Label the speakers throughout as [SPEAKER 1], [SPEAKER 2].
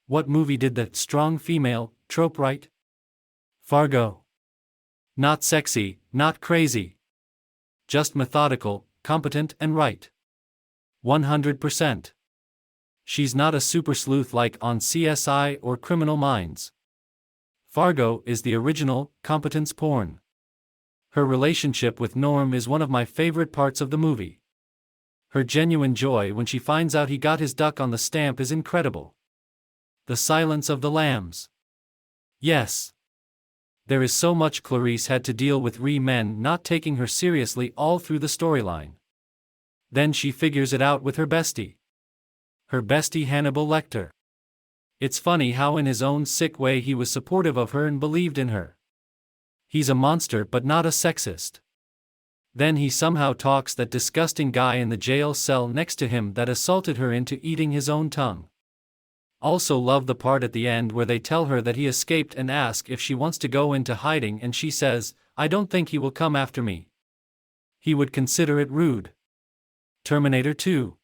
[SPEAKER 1] What movie did the strong female trope write? Fargo. Not sexy, not crazy. Just methodical, competent and right. 100%. She's not a super sleuth like on CSI or Criminal Minds. Fargo is the original, competence porn. Her relationship with Norm is one of my favorite parts of the movie. Her genuine joy when she finds out he got his duck on the stamp is incredible. The Silence of the Lambs. Yes. There is so much Clarice had to deal with men not taking her seriously all through the storyline. Then she figures it out with her bestie. Her bestie Hannibal Lecter. It's funny how in his own sick way he was supportive of her and believed in her. He's a monster but not a sexist. Then he somehow talks that disgusting guy in the jail cell next to him that assaulted her into eating his own tongue. Also love the part at the end where they tell her that he escaped and ask if she wants to go into hiding and she says, "I don't think he will come after me. He would consider it rude." Terminator 2.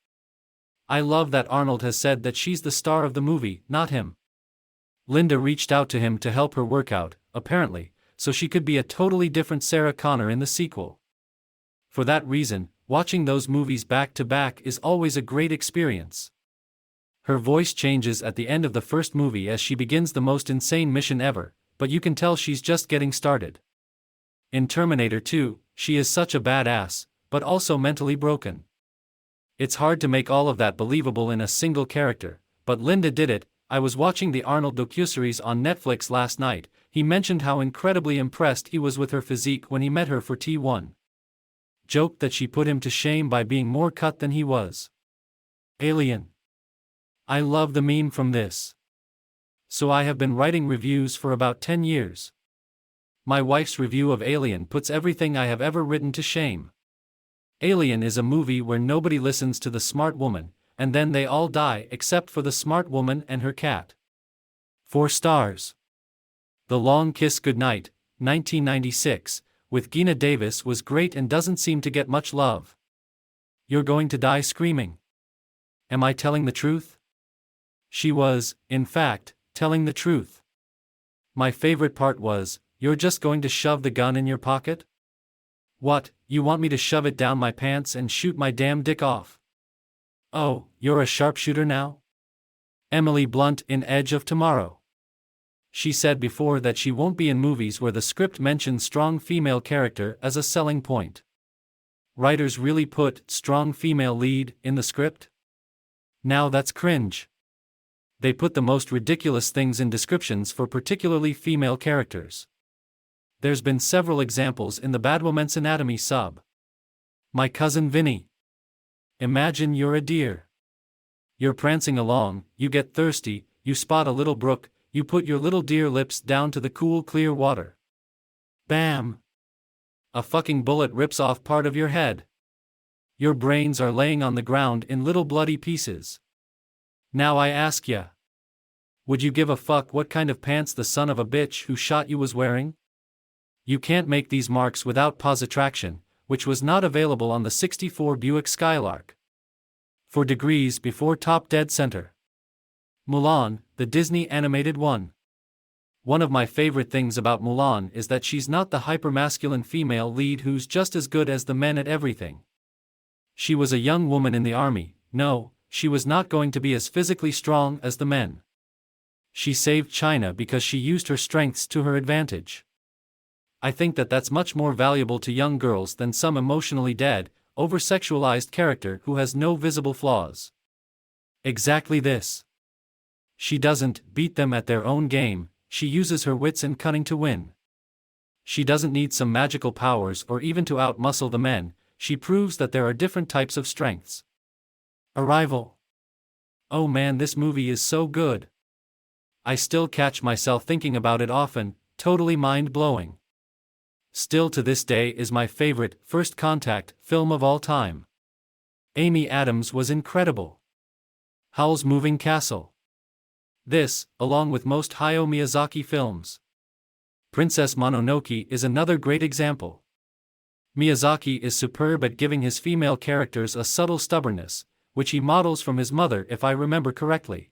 [SPEAKER 1] I love that Arnold has said that she's the star of the movie, not him. Linda reached out to him to help her work out, apparently, so she could be a totally different Sarah Connor in the sequel. For that reason, watching those movies back to back is always a great experience. Her voice changes at the end of the first movie as she begins the most insane mission ever, but you can tell she's just getting started. In Terminator 2, she is such a badass, but also mentally broken. It's hard to make all of that believable in a single character, but Linda did it. I was watching the Arnold docuseries on Netflix last night. He mentioned how incredibly impressed he was with her physique when he met her for T1. Joked that she put him to shame by being more cut than he was. Alien. I love the meme from this. So I have been writing reviews for about 10 years. My wife's review of Alien puts everything I have ever written to shame. Alien is a movie where nobody listens to the smart woman, and then they all die except for the smart woman and her cat. 4 stars. The Long Kiss Goodnight, 1996, with Geena Davis was great and doesn't seem to get much love. You're going to die screaming. Am I telling the truth? She was, in fact, telling the truth. My favorite part was, "You're just going to shove the gun in your pocket? What, you want me to shove it down my pants and shoot my damn dick off? Oh, you're a sharpshooter now?" Emily Blunt in Edge of Tomorrow. She said before that she won't be in movies where the script mentions strong female character as a selling point. Writers really put strong female lead in the script? Now that's cringe. They put the most ridiculous things in descriptions for particularly female characters. There's been several examples in the Bad Woman's Anatomy sub. My cousin Vinny. Imagine you're a deer. You're prancing along, you get thirsty, you spot a little brook, you put your little deer lips down to the cool clear water. Bam! A fucking bullet rips off part of your head. Your brains are laying on the ground in little bloody pieces. Now I ask ya. Would you give a fuck what kind of pants the son of a bitch who shot you was wearing? You can't make these marks without pause attraction, which was not available on the '64 Buick Skylark. 4 degrees before top dead center. Mulan, the Disney animated one. One of my favorite things about Mulan is that she's not the hypermasculine female lead who's just as good as the men at everything. She was a young woman in the army. No, she was not going to be as physically strong as the men. She saved China because she used her strengths to her advantage. I think that that's much more valuable to young girls than some emotionally dead, over-sexualized character who has no visible flaws. Exactly this. She doesn't beat them at their own game, she uses her wits and cunning to win. She doesn't need some magical powers or even to outmuscle the men, she proves that there are different types of strengths. Arrival. Oh man, this movie is so good. I still catch myself thinking about it often, totally mind-blowing. Still to this day is my favorite First Contact film of all time. Amy Adams was incredible. Howl's Moving Castle. This, along with most Hayao Miyazaki films. Princess Mononoke is another great example. Miyazaki is superb at giving his female characters a subtle stubbornness, which he models from his mother if I remember correctly.